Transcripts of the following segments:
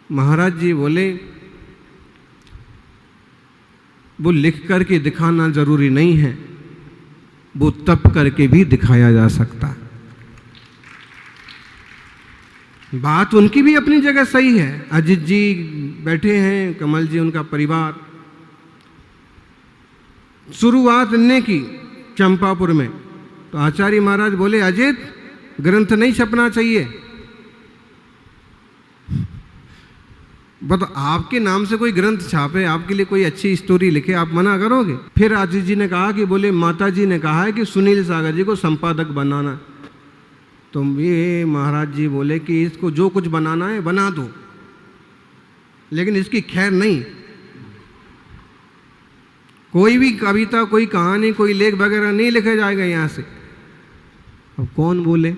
महाराज जी बोले वो लिख करके दिखाना जरूरी नहीं है, वो तप करके भी दिखाया जा सकता है। बात उनकी भी अपनी जगह सही है। अजित जी बैठे हैं, कमल जी उनका परिवार, शुरुआत ने की चंपापुर में, तो आचार्य महाराज बोले अजित ग्रंथ नहीं छपना चाहिए। बट आपके नाम से कोई ग्रंथ छापे, आपके लिए कोई अच्छी स्टोरी लिखे, आप मना करोगे? फिर अजित जी ने कहा कि बोले माता जी ने कहा है कि सुनील सागर जी को संपादक बनाना, तो ये महाराज जी बोले कि इसको जो कुछ बनाना है बना दो, लेकिन इसकी खैर नहीं। कोई भी कविता, कोई कहानी, कोई लेख वगैरह नहीं लिखा जाएगा यहाँ से। अब कौन बोले?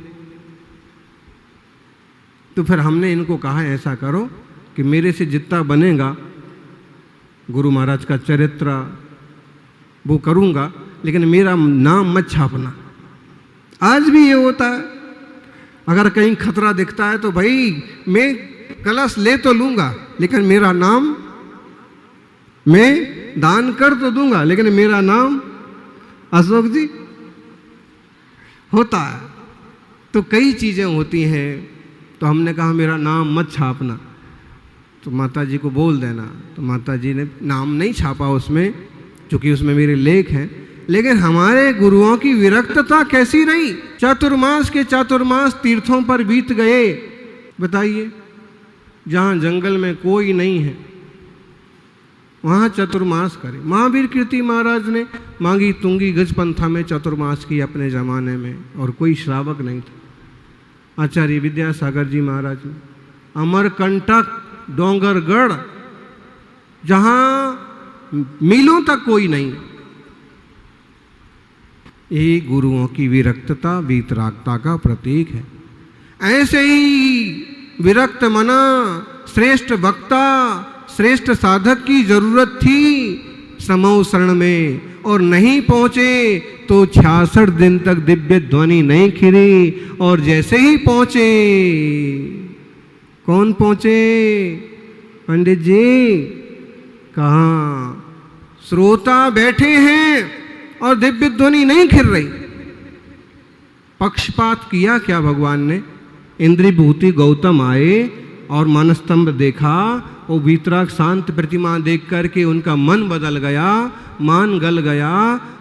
तो फिर हमने इनको कहा ऐसा करो कि मेरे से जितना बनेगा गुरु महाराज का चरित्र वो करूँगा, लेकिन मेरा नाम मत छापना। आज भी ये होता है, अगर कहीं खतरा दिखता है तो भाई मैं कलश ले तो लूँगा, लेकिन मेरा नाम, मैं दान कर तो दूंगा, लेकिन मेरा नाम अशोक जी होता है। तो कई चीज़ें होती हैं, तो हमने कहा मेरा नाम मत छापना, तो माता जी को बोल देना। तो माता जी ने नाम नहीं छापा उसमें, क्योंकि उसमें मेरे लेख हैं। लेकिन हमारे गुरुओं की विरक्तता कैसी रही। चातुर्मास के चातुर्मास तीर्थों पर बीत गए, बताइए, जहाँ जंगल में कोई नहीं है वहाँ चतुर्मास करे। महावीर कीर्ति महाराज ने मांगी तुंगी गजपंथा में चतुर्मास की अपने ज़माने में, और कोई श्रावक नहीं था। आचार्य विद्यासागर जी महाराज ने अमरकंटक डोंगरगढ़, जहाँ मीलों तक कोई नहीं, ये गुरुओं की विरक्तता वीतरागता का प्रतीक है। ऐसे ही विरक्त मना श्रेष्ठ वक्ता, श्रेष्ठ साधक की जरूरत थी समो शरण में, और नहीं पहुंचे तो 66 दिन तक दिव्य ध्वनि नहीं खिली। और जैसे ही पहुंचे, कौन पहुंचे? पंडित जी, कहाँ? श्रोता बैठे हैं और दिव्य ध्वनि नहीं खिल रही। पक्षपात किया क्या भगवान ने? इंद्रिभूति गौतम आए और मनस्तंभ देखा, वो वीतराग शांत प्रतिमा देख करके उनका मन बदल गया, मान गल गया,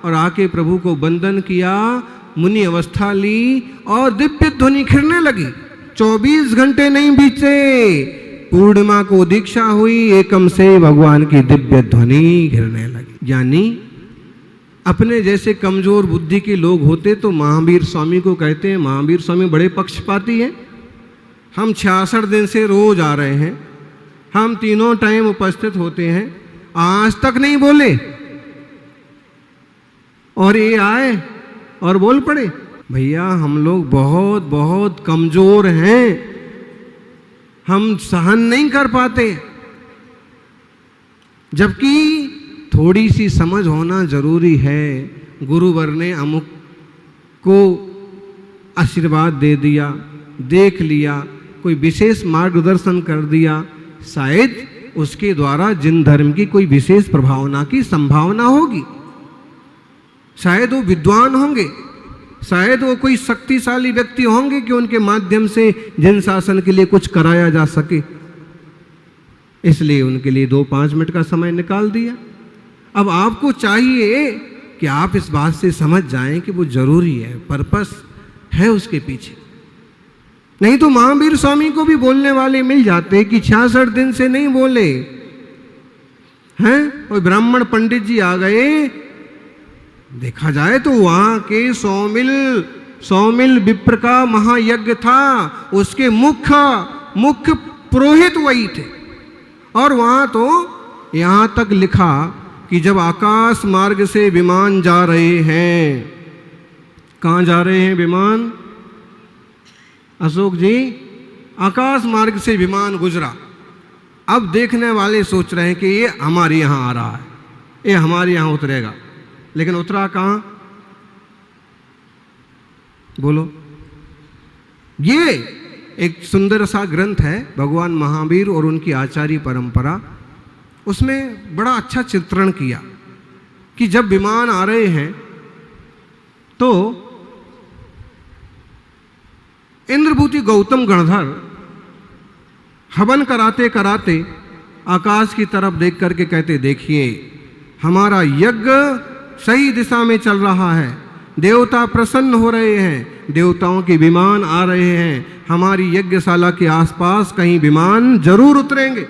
और आके प्रभु को वंदन किया, मुनि अवस्था ली और दिव्य ध्वनि खिलने लगी। 24 घंटे नहीं बीते, पूर्णिमा को दीक्षा हुई, एकम से भगवान की दिव्य ध्वनि घिरने लगी। यानी अपने जैसे कमजोर बुद्धि के लोग होते तो महावीर स्वामी को कहते हैं, महावीर स्वामी बड़े पक्षपाती हैं। हम 66 दिन से रोज आ रहे हैं, हम तीनों टाइम उपस्थित होते हैं, आज तक नहीं बोले, और ये आए और बोल पड़े। भैया हम लोग बहुत बहुत कमजोर हैं, हम सहन नहीं कर पाते। जबकि थोड़ी सी समझ होना जरूरी है। गुरुवर ने अमुक को आशीर्वाद दे दिया, देख लिया, कोई विशेष मार्गदर्शन कर दिया, शायद उसके द्वारा जिन धर्म की कोई विशेष प्रभावना की संभावना होगी, शायद वो विद्वान होंगे, शायद वो कोई शक्तिशाली व्यक्ति होंगे कि उनके माध्यम से जिन शासन के लिए कुछ कराया जा सके। इसलिए उनके लिए 2-5 मिनट का समय निकाल दिया। अब आपको चाहिए कि आप इस बात से समझ जाएं कि वो जरूरी है, पर्पस है उसके पीछे। नहीं तो महावीर स्वामी को भी बोलने वाले मिल जाते कि 66 दिन से नहीं बोले हैं। और ब्राह्मण पंडित जी आ गए, देखा जाए तो वहां के 100 मिल विप्र का महायज्ञ था, उसके मुख्य पुरोहित वही थे। और वहां तो यहां तक लिखा कि जब आकाश मार्ग से विमान जा रहे हैं, कहाँ जा रहे हैं विमान? अशोक जी, आकाश मार्ग से विमान गुजरा। अब देखने वाले सोच रहे हैं कि ये हमारे यहाँ आ रहा है, ये हमारे यहाँ उतरेगा, लेकिन उतरा कहाँ? बोलो। ये एक सुंदर सा ग्रंथ है भगवान महावीर और उनकी आचार्य परंपरा, उसमें बड़ा अच्छा चित्रण किया कि जब विमान आ रहे हैं तो इंद्रभूति गौतम गणधर हवन कराते कराते आकाश की तरफ देख करके कहते, देखिए हमारा यज्ञ सही दिशा में चल रहा है, देवता प्रसन्न हो रहे हैं, देवताओं के विमान आ रहे हैं, हमारी यज्ञशाला के आसपास कहीं विमान जरूर उतरेंगे।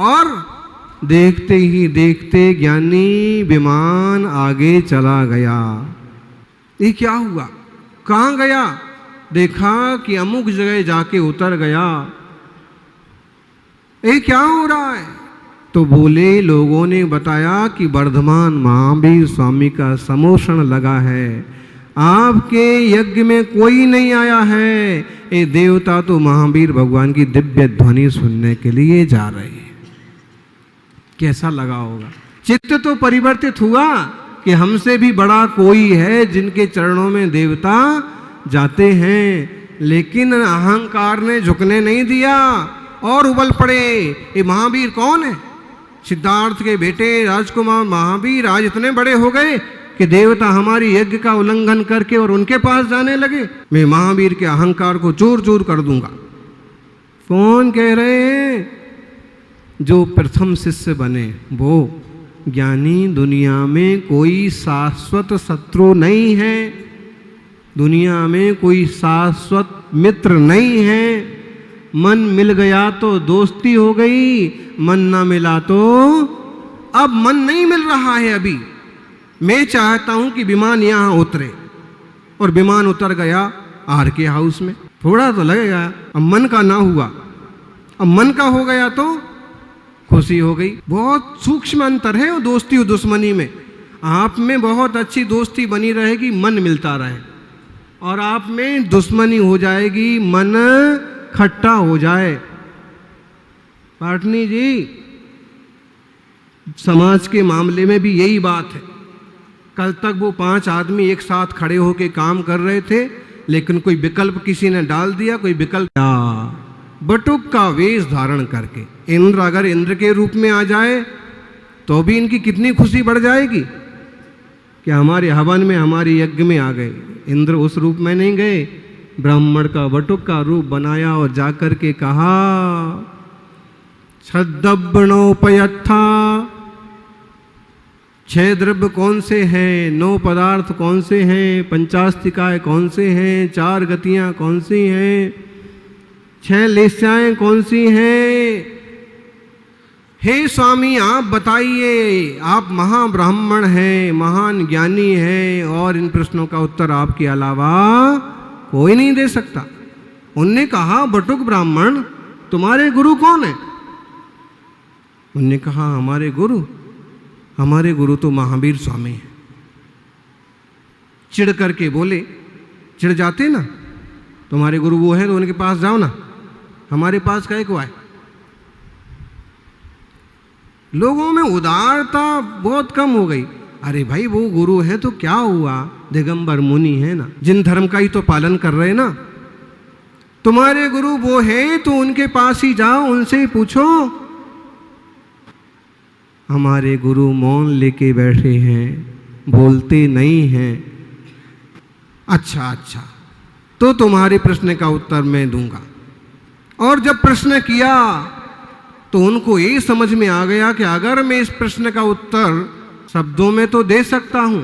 और देखते ही देखते ज्ञानी विमान आगे चला गया। ये क्या हुआ? कहाँ गया? देखा कि अमुक जगह जाके उतर गया। ये क्या हो रहा है? तो बोले, लोगों ने बताया कि वर्धमान महावीर स्वामी का समोषण लगा है, आपके यज्ञ में कोई नहीं आया है, ये देवता तो महावीर भगवान की दिव्य ध्वनि सुनने के लिए जा रहे हैं। कैसा लगा होगा? चित्त तो परिवर्तित हुआ कि हमसे भी बड़ा कोई है जिनके चरणों में देवता जाते हैं, लेकिन अहंकार ने झुकने नहीं दिया और उबल पड़े। ये महावीर कौन है? सिद्धार्थ के बेटे राजकुमार महावीर आज इतने बड़े हो गए कि देवता हमारी यज्ञ का उल्लंघन करके और उनके पास जाने लगे। मैं महावीर के अहंकार को चूर चूर कर दूंगा। कौन कह रहे हैं? जो प्रथम शिष्य बने वो। ज्ञानी, दुनिया में कोई शाश्वत शत्रु नहीं है, दुनिया में कोई शाश्वत मित्र नहीं है। मन मिल गया तो दोस्ती हो गई, मन ना मिला तो अब मन नहीं मिल रहा है। अभी मैं चाहता हूं कि विमान यहां उतरे, और विमान उतर गया आर के हाउस में। थोड़ा तो लगेगा। अब मन का ना हुआ, अब मन का हो गया तो खुशी हो गई। बहुत सूक्ष्म अंतर है वो दोस्ती और दुश्मनी में। आप में बहुत अच्छी दोस्ती बनी रहेगी, मन मिलता रहे, और आप में दुश्मनी हो जाएगी, मन खट्टा हो जाए। पाटनी जी, समाज के मामले में भी यही बात है। कल तक वो 5 आदमी एक साथ खड़े होकर काम कर रहे थे, लेकिन कोई विकल्प किसी ने डाल दिया, कोई विकल्प बटुक का वेश धारण करके। इंद्र अगर इंद्र के रूप में आ जाए तो भी इनकी कितनी खुशी बढ़ जाएगी कि हमारे हवन में, हमारे यज्ञ में आ गए। इंद्र उस रूप में नहीं गए, ब्राह्मण का बटुक का रूप बनाया और जाकर के कहा, छद्दब्बणोपयत्था, 6 द्रव्य कौन से हैं, 9 पदार्थ कौन से हैं, पंचास्तिकाएं कौन से हैं, 4 गतियां कौन सी हैं, 6 लेस्याएं कौन सी हैं? हे स्वामी आप बताइए, आप महाब्राह्मण हैं, महान ज्ञानी हैं, और इन प्रश्नों का उत्तर आपके अलावा कोई नहीं दे सकता। उनने कहा, बटुक ब्राह्मण तुम्हारे गुरु कौन है? उनने कहा, हमारे गुरु तो महावीर स्वामी हैं। चिढ़ करके बोले, चिढ़ जाते ना, तुम्हारे गुरु वो हैं तो उनके पास जाओ ना, हमारे पास काहे को आए? लोगों में उदारता बहुत कम हो गई। अरे भाई वो गुरु है तो क्या हुआ, दिगंबर मुनि है ना, जिन धर्म का ही तो पालन कर रहे ना। तुम्हारे गुरु वो है तो उनके पास ही जाओ, उनसे ही पूछो। हमारे गुरु मौन लेके बैठे हैं, बोलते नहीं हैं। अच्छा, तो तुम्हारे प्रश्न का उत्तर मैं दूंगा। और जब प्रश्न किया तो उनको ये समझ में आ गया कि अगर मैं इस प्रश्न का उत्तर शब्दों में तो दे सकता हूं,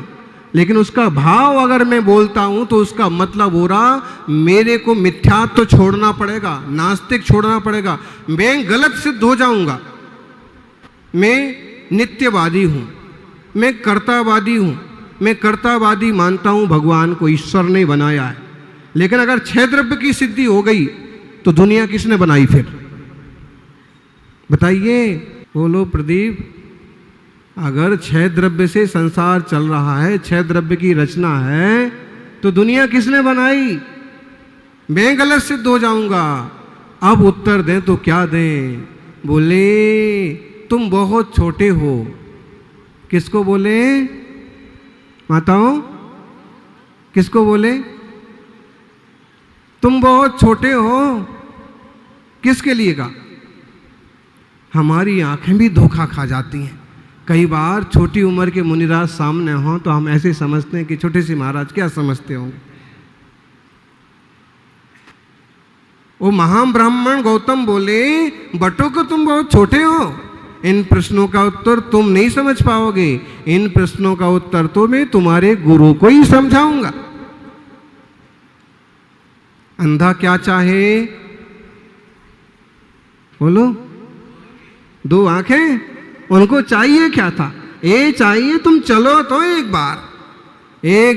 लेकिन उसका भाव अगर मैं बोलता हूं तो उसका मतलब हो रहा मेरे को मिथ्यात्व तो छोड़ना पड़ेगा, नास्तिक छोड़ना पड़ेगा, मैं गलत सिद्ध हो जाऊंगा। मैं नित्यवादी हूं, मैं कर्तावादी हूं, मैं कर्तावादी मानता हूं भगवान को ईश्वर ने बनाया है। लेकिन अगर 6 द्रव्य की सिद्धि हो गई तो दुनिया किसने बनाई फिर? बताइए, बोलो प्रदीप। अगर 6 द्रव्य से संसार चल रहा है, 6 द्रव्य की रचना है, तो दुनिया किसने बनाई? मैं गलत सिद्ध हो जाऊंगा। अब उत्तर दें तो क्या दें? बोले तुम बहुत छोटे हो। किसको बोले? माताओं, किसको बोले? तुम बहुत छोटे हो। किसके लिए कहा? हमारी आंखें भी धोखा खा जाती हैं। कई बार छोटी उम्र के मुनिराज सामने हों तो हम ऐसे समझते हैं कि छोटे से महाराज क्या समझते होंगे। वो महाब्राह्मण गौतम बोले, बटुक तुम बहुत छोटे हो, इन प्रश्नों का उत्तर तुम नहीं समझ पाओगे, इन प्रश्नों का उत्तर तो मैं तुम्हारे गुरु को ही समझाऊंगा। अंधा क्या चाहे? बोलो। दो आंखें, उनको चाहिए क्या था? ये चाहिए तुम चलो तो एक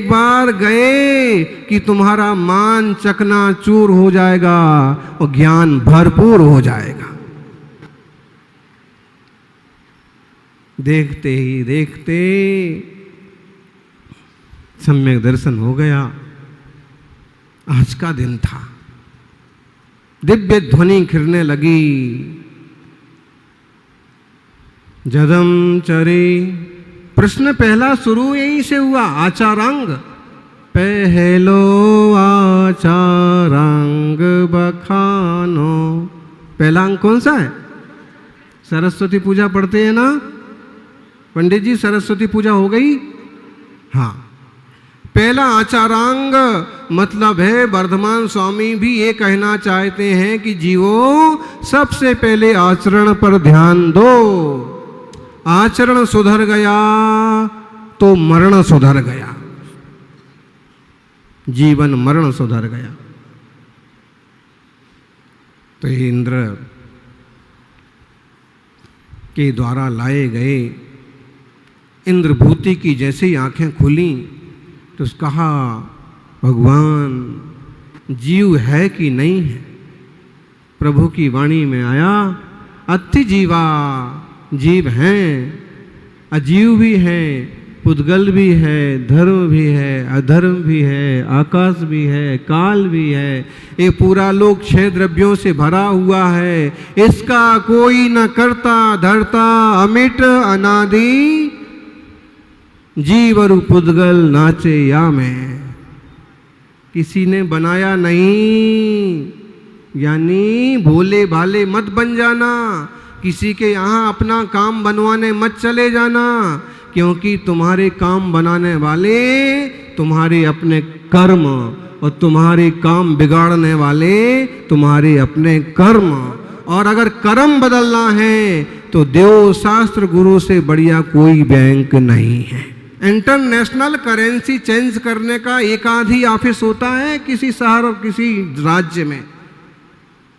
बार गए कि तुम्हारा मान चकनाचूर हो जाएगा और ज्ञान भरपूर हो जाएगा। देखते ही देखते सम्यक दर्शन हो गया। आज का दिन था। दिव्य ध्वनि खिरने लगी। जदम चरे, प्रश्न पहला शुरू यहीं से हुआ। आचारांग, पहलो आचारांग बखानो। पहला अंग कौन सा है? सरस्वती पूजा पढ़ते हैं ना पंडित जी? सरस्वती पूजा हो गई? हाँ। पहला आचारांग मतलब है, वर्धमान स्वामी भी ये कहना चाहते हैं कि जीवो सबसे पहले आचरण पर ध्यान दो। आचरण सुधर गया तो मरण सुधर गया, जीवन मरण सुधर गया। तो इंद्र के द्वारा लाए गए इंद्रभूति की जैसे ही आंखें खुली तो कहा, भगवान जीव है कि नहीं है? प्रभु की वाणी में आया, अति जीवा, जीव हैं, अजीव भी हैं, पुद्गल भी है, धर्म भी है, अधर्म भी है, आकाश भी है, काल भी है। ये पूरा लोक क्षय द्रव्यों से भरा हुआ है। इसका कोई न करता धरता, अमिट अनादि, जीव और पुद्गल नाचे या में। किसी ने बनाया नहीं, यानी भोले भाले मत बन जाना। किसी के यहाँ अपना काम बनवाने मत चले जाना, क्योंकि तुम्हारे काम बनाने वाले तुम्हारे अपने कर्म और तुम्हारे काम बिगाड़ने वाले तुम्हारे अपने कर्म। और अगर कर्म बदलना है तो देव शास्त्र गुरु से बढ़िया कोई बैंक नहीं है। इंटरनेशनल करेंसी चेंज करने का एक आधी ऑफिस होता है किसी शहर और किसी राज्य में।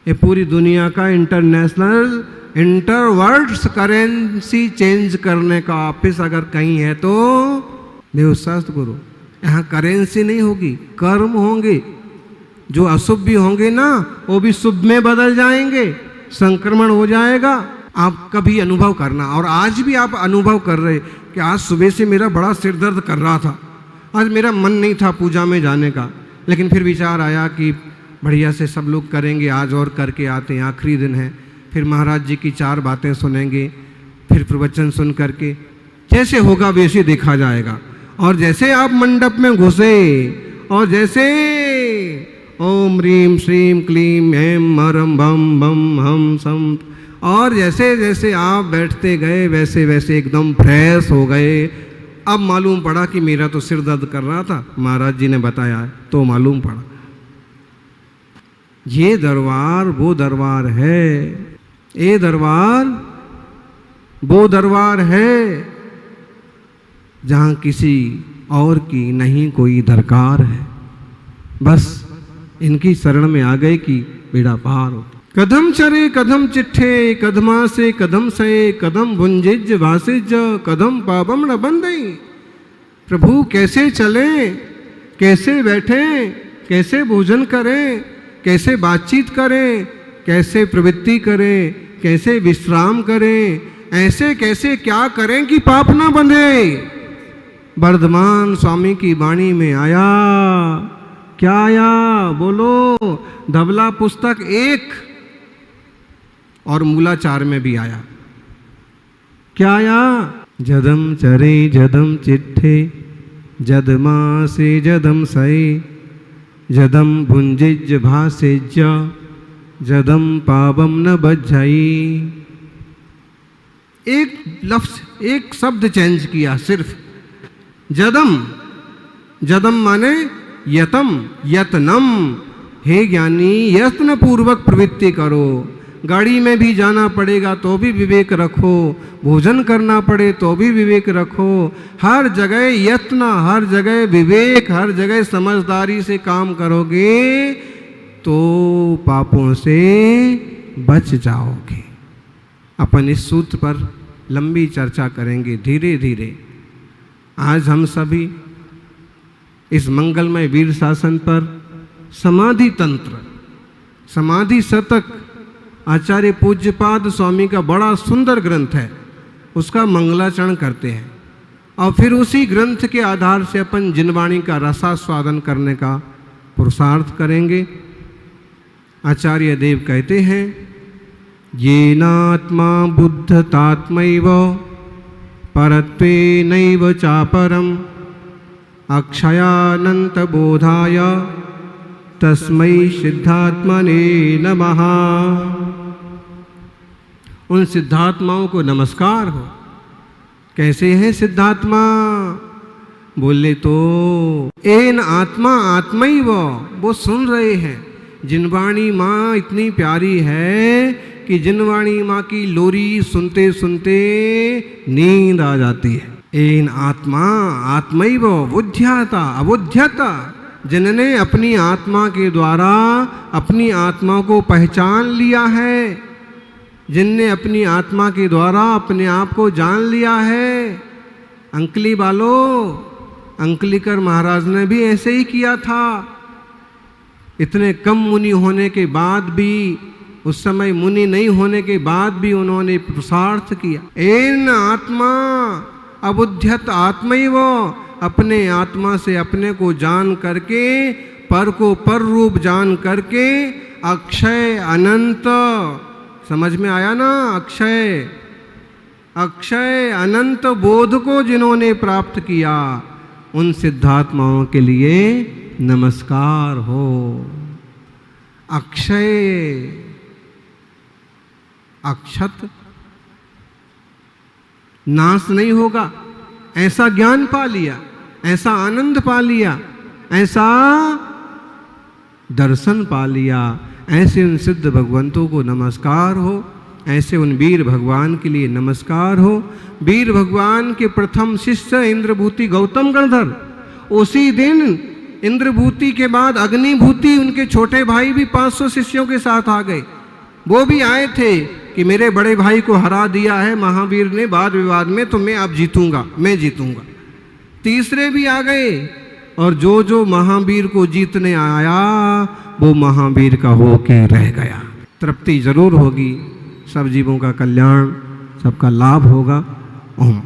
ये पूरी दुनिया का इंटरनेशनल इंटरवर्ल्ड्स करेंसी चेंज करने का ऑफिस अगर कहीं है तो देवशास्त्र गुरु। यहाँ करेंसी नहीं होगी, कर्म होंगे। जो अशुभ भी होंगे ना, वो भी शुभ में बदल जाएंगे, संक्रमण हो जाएगा। आप कभी अनुभव करना, और आज भी आप अनुभव कर रहे कि आज सुबह से मेरा बड़ा सिर दर्द कर रहा था, आज मेरा मन नहीं था पूजा में जाने का, लेकिन फिर विचार आया कि बढ़िया से सब लोग करेंगे, आज और करके आते हैं, आखिरी दिन है। फिर महाराज जी की 4 बातें सुनेंगे, फिर प्रवचन सुन करके जैसे होगा वैसे देखा जाएगा। और जैसे आप मंडप में घुसे और जैसे ओम ह्रीम श्रीम क्लीम ऐम हरम बम बम हम सम, और जैसे जैसे आप बैठते गए वैसे वैसे एकदम फ्रेश हो गए। अब मालूम पड़ा कि मेरा तो सिर दर्द कर रहा था, महाराज जी ने बताया तो मालूम पड़ा। ये दरबार वो दरबार है, ये दरबार वो दरबार है जहाँ किसी और की नहीं कोई दरकार है। बस इनकी शरण में आ गए कि बेड़ा पार होता। कदम चरे कदम चिट्ठे, कदमा से कदम से, कदम भुंजिज भासिज, कदम पापम न बंदई। प्रभु कैसे चलें, कैसे बैठें, कैसे भोजन करें, कैसे बातचीत करें, कैसे प्रवृत्ति करें, कैसे विश्राम करें, ऐसे कैसे क्या करें कि पाप ना बंधे। वर्धमान स्वामी की वाणी में आया, क्या आया बोलो? धवला पुस्तक 1 और मूलाचार में भी आया। क्या आया? जदम चरे जदम चिट्ठे, जदमा से जदम सए, जदम भुंजिज भासेज जदम पावम न बज्झई। एक लफ्ज, एक शब्द चेंज किया सिर्फ। जदम, जदम माने यतम, यत्नम। हे ज्ञानी, यत्न पूर्वक प्रवृत्ति करो। गाड़ी में भी जाना पड़ेगा तो भी विवेक रखो, भोजन करना पड़े तो भी विवेक रखो। हर जगह यत्न, हर जगह विवेक, हर जगह समझदारी से काम करोगे तो पापों से बच जाओगे। अपन इस सूत्र पर लंबी चर्चा करेंगे धीरे धीरे। आज हम सभी इस मंगलमय वीर शासन पर समाधि तंत्र, समाधि शतक आचार्य पूज्यपाद स्वामी का बड़ा सुंदर ग्रंथ है, उसका मंगलाचरण करते हैं और फिर उसी ग्रंथ के आधार से अपन जिनवाणी का रसास्वादन करने का पुरुषार्थ करेंगे। आचार्य देव कहते हैं, येनात्मा बुद्धतात्मैव परत्वेनैव चापरम अक्षयानंत बोधाय तस्मै सिद्धात्मने नमः। उन सिद्धात्माओं को नमस्कार हो। कैसे हैं सिद्धात्मा? बोले तो एन आत्मा आत्मैव, वो सुन रहे हैं। जिनवाणी माँ इतनी प्यारी है कि जिनवाणी माँ की लोरी सुनते सुनते नींद आ जाती है। एन आत्मा आत्मैव बुद्ध्यता अबुध्यता, जिनने अपनी आत्मा के द्वारा अपनी आत्मा को पहचान लिया है, जिनने अपनी आत्मा के द्वारा अपने आप को जान लिया है। अंकली वालों, अंकलीकर महाराज ने भी ऐसे ही किया था। इतने कम मुनि होने के बाद भी, उस समय मुनि नहीं होने के बाद भी उन्होंने पुरुषार्थ किया। एन आत्मा अबुध्यत आत्मैव, अपने आत्मा से अपने को जान करके, पर को पर रूप जान करके, अक्षय अनंत, समझ में आया ना? अक्षय, अक्षय अनंत बोध को जिन्होंने प्राप्त किया, उन सिद्धात्माओं के लिए नमस्कार हो। अक्षय, अक्षत, नाश नहीं होगा, ऐसा ज्ञान पा लिया, ऐसा आनंद पा लिया, ऐसा दर्शन पा लिया। ऐसे उन सिद्ध भगवंतों को नमस्कार हो, ऐसे उन वीर भगवान के लिए नमस्कार हो। वीर भगवान के प्रथम शिष्य इंद्रभूति गौतम गणधर, उसी दिन इंद्रभूति के बाद अग्निभूति, उनके छोटे भाई भी 500 शिष्यों के साथ आ गए। वो भी आए थे कि मेरे बड़े भाई को हरा दिया है महावीर ने वाद विवाद में, तो मैं अब जीतूंगा, मैं जीतूंगा। तीसरे भी आ गए और जो जो महावीर को जीतने आया वो महावीर का होके रह गया। तृप्ति जरूर होगी, सब जीवों का कल्याण, सबका लाभ होगा। ओम।